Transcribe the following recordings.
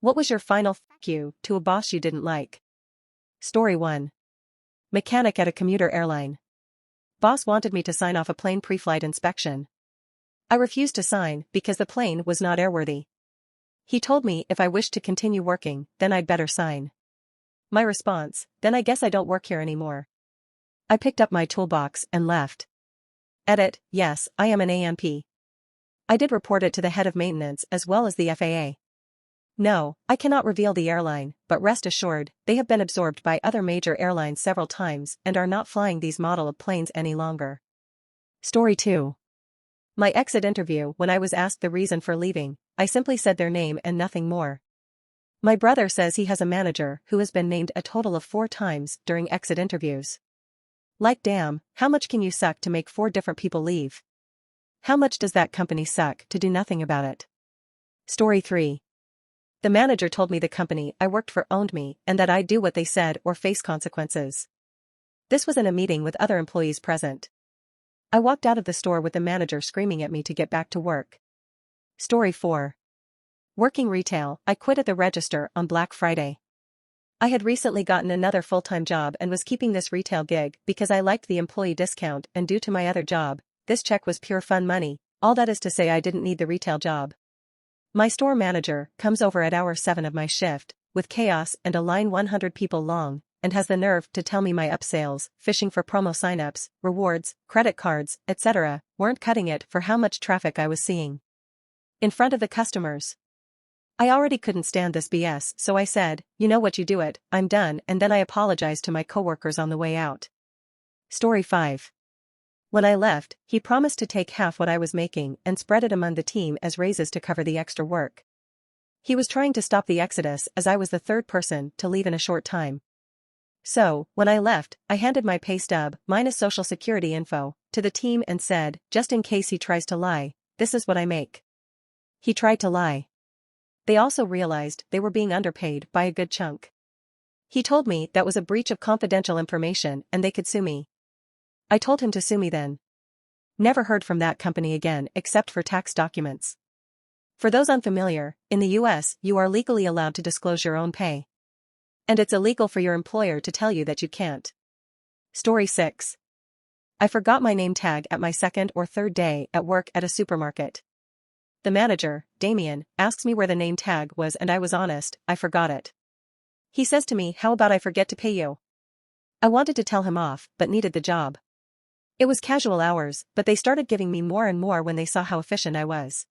What was your final fuck you to a boss you didn't like? Story 1. Mechanic at a commuter airline. Boss wanted me to sign off a plane pre-flight inspection. I refused to sign because the plane was not airworthy. He told me if I wished to continue working, then I'd better sign. My response, then I guess I don't work here anymore. I picked up my toolbox and left. Edit, yes, I am an AMP. I did report it to the head of maintenance as well as the FAA. No, I cannot reveal the airline, but rest assured, they have been absorbed by other major airlines several times and are not flying these model of planes any longer. Story 2. My exit interview. When I was asked the reason for leaving, I simply said their name and nothing more. My brother says he has a manager who has been named a total of 4 times during exit interviews. Like damn, how much can you suck to make 4 different people leave? How much does that company suck to do nothing about it? Story 3. The manager told me the company I worked for owned me and that I'd do what they said or face consequences. This was in a meeting with other employees present. I walked out of the store with the manager screaming at me to get back to work. Story 4. Working retail. I quit at the register on Black Friday. I had recently gotten another full-time job and was keeping this retail gig because I liked the employee discount, and due to my other job, this check was pure fun money. All that is to say, I didn't need the retail job. My store manager comes over at hour 7 of my shift, with chaos and a line 100 people long, and has the nerve to tell me my upsales, fishing for promo signups, rewards, credit cards, etc., weren't cutting it for how much traffic I was seeing. In front of the customers. I already couldn't stand this BS, so I said, you know what, you do it, I'm done, and then I apologized to my coworkers on the way out. Story 5. When I left, he promised to take half what I was making and spread it among the team as raises to cover the extra work. He was trying to stop the exodus as I was the 3rd person to leave in a short time. So, when I left, I handed my pay stub, minus social security info, to the team and said, just in case he tries to lie, this is what I make. He tried to lie. They also realized they were being underpaid by a good chunk. He told me that was a breach of confidential information and they could sue me. I told him to sue me then. Never heard from that company again except for tax documents. For those unfamiliar, in the US, you are legally allowed to disclose your own pay. And it's illegal for your employer to tell you that you can't. Story 6. I forgot my name tag at my 2nd or 3rd day at work at a supermarket. The manager, Damien, asks me where the name tag was and I was honest, I forgot it. He says to me, how about I forget to pay you? I wanted to tell him off, but needed the job. It was casual hours, but they started giving me more and more when they saw how efficient I was.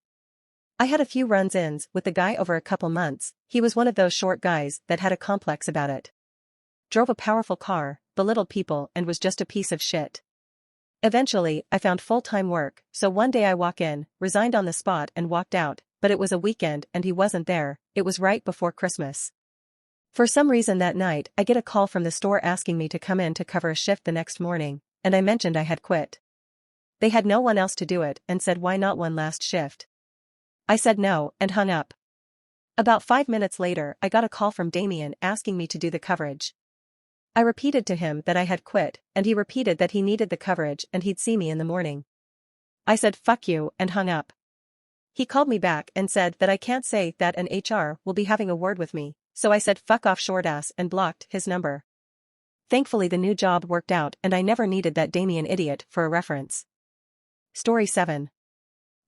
I had a few runs-ins with the guy over a couple months. He was one of those short guys that had a complex about it. Drove a powerful car, belittled people, and was just a piece of shit. Eventually, I found full-time work, so one day I walk in, resigned on the spot and walked out, but it was a weekend and he wasn't there. It was right before Christmas. For some reason that night, I get a call from the store asking me to come in to cover a shift the next morning, and I mentioned I had quit. They had no one else to do it and said why not one last shift. I said no and hung up. About 5 minutes later, I got a call from Damien asking me to do the coverage. I repeated to him that I had quit, and he repeated that he needed the coverage and he'd see me in the morning. I said fuck you and hung up. He called me back and said that I can't say that and HR will be having a word with me, so I said fuck off shortass and blocked his number. Thankfully the new job worked out and I never needed that Damien idiot for a reference. Story 7.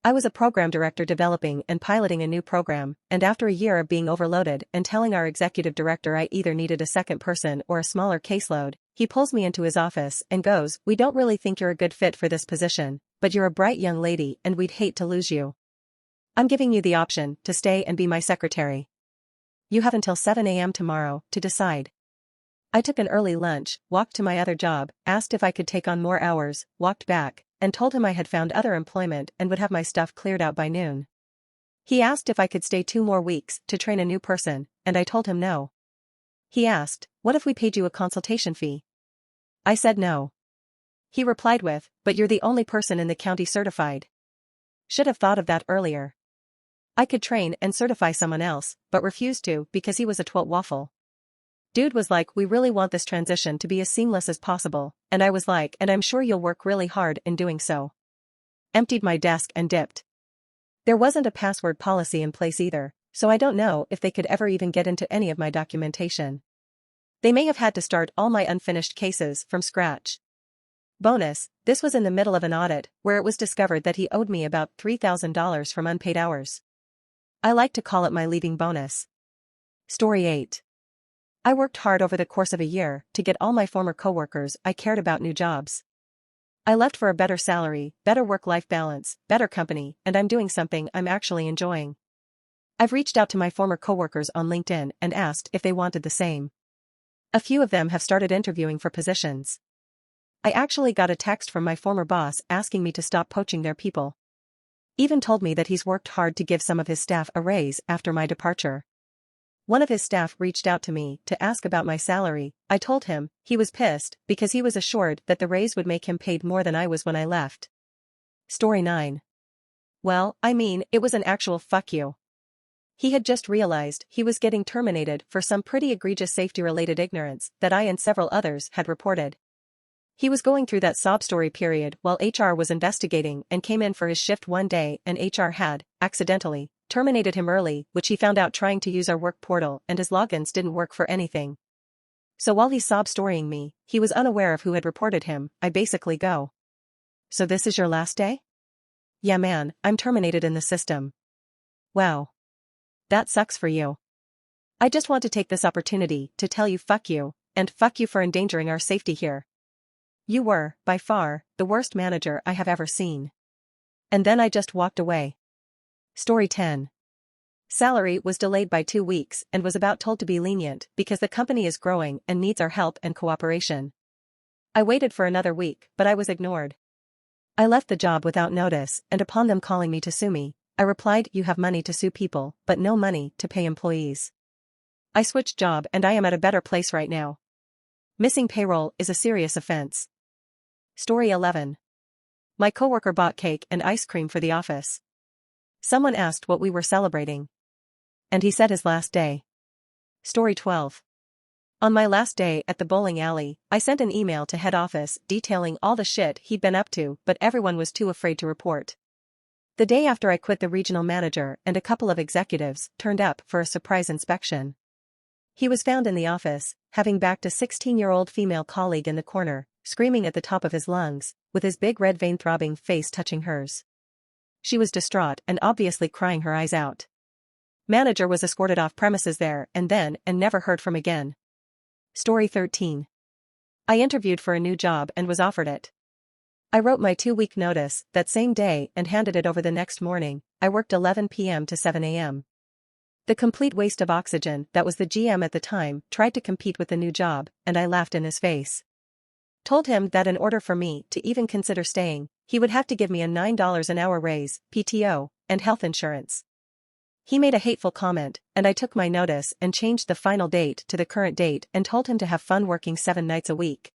I was a program director developing and piloting a new program, and after a year of being overloaded and telling our executive director I either needed a second person or a smaller caseload, he pulls me into his office and goes, we don't really think you're a good fit for this position, but you're a bright young lady and we'd hate to lose you. I'm giving you the option to stay and be my secretary. You have until 7 a.m. tomorrow to decide. I took an early lunch, walked to my other job, asked if I could take on more hours, walked back, and told him I had found other employment and would have my stuff cleared out by noon. He asked if I could stay 2 more weeks to train a new person, and I told him no. He asked, what if we paid you a consultation fee? I said no. He replied with, but you're the only person in the county certified. Should have thought of that earlier. I could train and certify someone else, but refused to because he was a twat waffle. Dude was like, we really want this transition to be as seamless as possible, and I was like, and I'm sure you'll work really hard in doing so. Emptied my desk and dipped. There wasn't a password policy in place either, so I don't know if they could ever even get into any of my documentation. They may have had to start all my unfinished cases from scratch. Bonus, this was in the middle of an audit where it was discovered that he owed me about $3,000 from unpaid hours. I like to call it my leaving bonus. Story 8. I worked hard over the course of a year to get all my former coworkers I cared about new jobs. I left for a better salary, better work-life balance, better company, and I'm doing something I'm actually enjoying. I've reached out to my former coworkers on LinkedIn and asked if they wanted the same. A few of them have started interviewing for positions. I actually got a text from my former boss asking me to stop poaching their people. Even told me that he's worked hard to give some of his staff a raise after my departure. One of his staff reached out to me to ask about my salary. I told him he was pissed because he was assured that the raise would make him paid more than I was when I left. Story 9. Well, I mean, it was an actual fuck you. He had just realized he was getting terminated for some pretty egregious safety-related ignorance that I and several others had reported. He was going through that sob story period while HR was investigating and came in for his shift one day and HR had, accidentally, terminated him early, which he found out trying to use our work portal and his logins didn't work for anything. So while he's sob-storying me, he was unaware of who had reported him. I basically go. So this is your last day? Yeah man, I'm terminated in the system. Wow. That sucks for you. I just want to take this opportunity to tell you fuck you, and fuck you for endangering our safety here. You were, by far, the worst manager I have ever seen. And then I just walked away. Story 10. Salary was delayed by 2 weeks and was about told to be lenient because the company is growing and needs our help and cooperation. I waited for another week, but I was ignored. I left the job without notice, and upon them calling me to sue me, I replied, you have money to sue people, but no money to pay employees. I switched job and I am at a better place right now. Missing payroll is a serious offense. Story 11. My coworker bought cake and ice cream for the office. Someone asked what we were celebrating. And he said his last day. Story 12. On my last day at the bowling alley, I sent an email to head office detailing all the shit he'd been up to, but everyone was too afraid to report. The day after I quit, the regional manager and a couple of executives turned up for a surprise inspection. He was found in the office, having backed a 16-year-old female colleague in the corner, screaming at the top of his lungs, with his big red vein-throbbing face touching hers. She was distraught and obviously crying her eyes out. Manager was escorted off premises there and then and never heard from again. Story 13. I interviewed for a new job and was offered it. I wrote my 2-week notice that same day and handed it over the next morning. I worked 11 p.m. to 7 a.m. The complete waste of oxygen that was the GM at the time tried to compete with the new job, and I laughed in his face. Told him that in order for me to even consider staying, he would have to give me a $9 an hour raise, PTO, and health insurance. He made a hateful comment, and I took my notice and changed the final date to the current date and told him to have fun working 7 nights a week.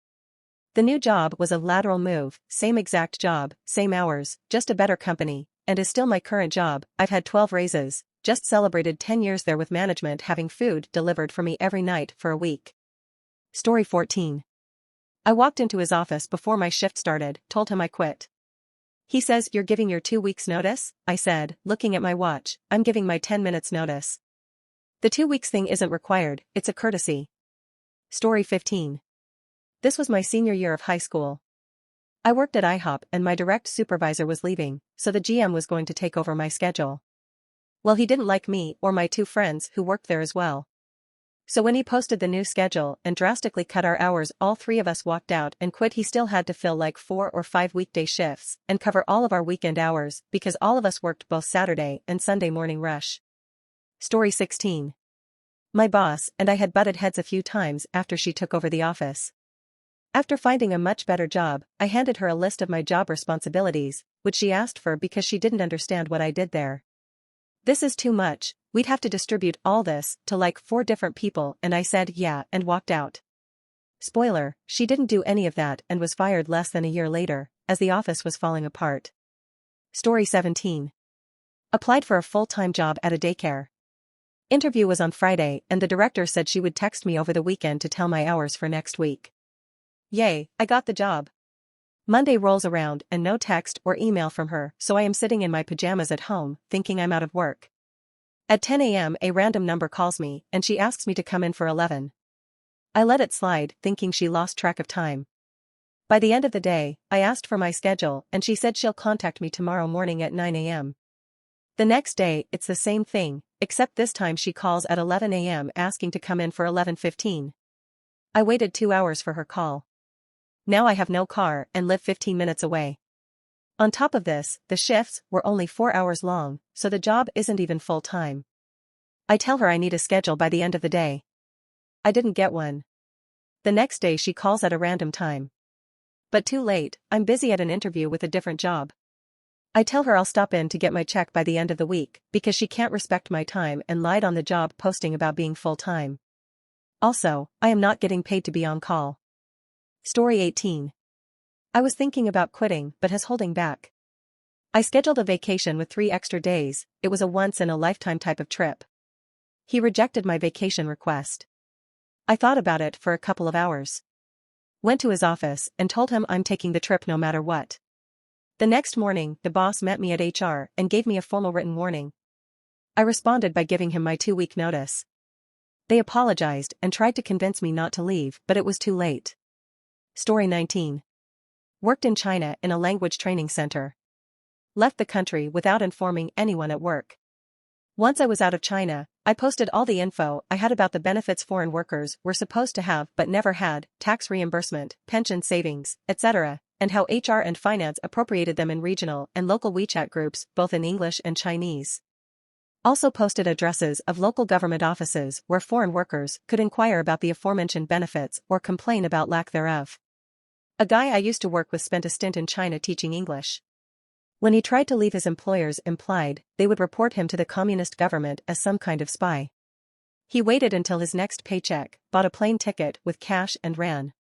The new job was a lateral move, same exact job, same hours, just a better company, and is still my current job. I've had 12 raises, just celebrated 10 years there with management having food delivered for me every night for a week. Story 14. I walked into his office before my shift started, told him I quit. He says, you're giving your 2 weeks notice? I said, looking at my watch, I'm giving my 10 minutes notice. The 2 weeks thing isn't required, it's a courtesy. Story 15. This was my senior year of high school. I worked at IHOP and my direct supervisor was leaving, so the GM was going to take over my schedule. Well, he didn't like me or my 2 friends who worked there as well. So when he posted the new schedule and drastically cut our hours, all 3 of us walked out and quit. He still had to fill like 4 or 5 weekday shifts and cover all of our weekend hours because all of us worked both Saturday and Sunday morning rush. Story 16. My boss and I had butted heads a few times after she took over the office. After finding a much better job, I handed her a list of my job responsibilities, which she asked for because she didn't understand what I did there. This is too much, we'd have to distribute all this to like 4 different people, and I said yeah and walked out. Spoiler, she didn't do any of that and was fired less than a year later, as the office was falling apart. Story 17. Applied for a full-time job at a daycare. Interview was on Friday and the director said she would text me over the weekend to tell my hours for next week. Yay, I got the job. Monday rolls around and no text or email from her, so I am sitting in my pajamas at home, thinking I'm out of work. At 10 a.m. a random number calls me and she asks me to come in for 11. I let it slide, thinking she lost track of time. By the end of the day, I asked for my schedule and she said she'll contact me tomorrow morning at 9 a.m. The next day, it's the same thing, except this time she calls at 11 a.m. asking to come in for 11:15. I waited 2 hours for her call. Now I have no car and live 15 minutes away. On top of this, the shifts were only 4 hours long, so the job isn't even full-time. I tell her I need a schedule by the end of the day. I didn't get one. The next day she calls at a random time. But too late, I'm busy at an interview with a different job. I tell her I'll stop in to get my check by the end of the week because she can't respect my time and lied on the job posting about being full-time. Also, I am not getting paid to be on call. Story 18. I was thinking about quitting but has holding back. I scheduled a vacation with 3 extra days. It was a once-in-a-lifetime type of trip. He rejected my vacation request. I thought about it for a couple of hours. Went to his office and told him I'm taking the trip no matter what. The next morning, the boss met me at HR and gave me a formal written warning. I responded by giving him my 2-week notice. They apologized and tried to convince me not to leave, but it was too late. Story 19. Worked in China in a language training center. Left the country without informing anyone at work. Once I was out of China, I posted all the info I had about the benefits foreign workers were supposed to have but never had, tax reimbursement, pension savings, etc., and how HR and finance appropriated them in regional and local WeChat groups, both in English and Chinese. Also posted addresses of local government offices where foreign workers could inquire about the aforementioned benefits or complain about lack thereof. A guy I used to work with spent a stint in China teaching English. When he tried to leave, his employers implied they would report him to the communist government as some kind of spy. He waited until his next paycheck, bought a plane ticket with cash and ran.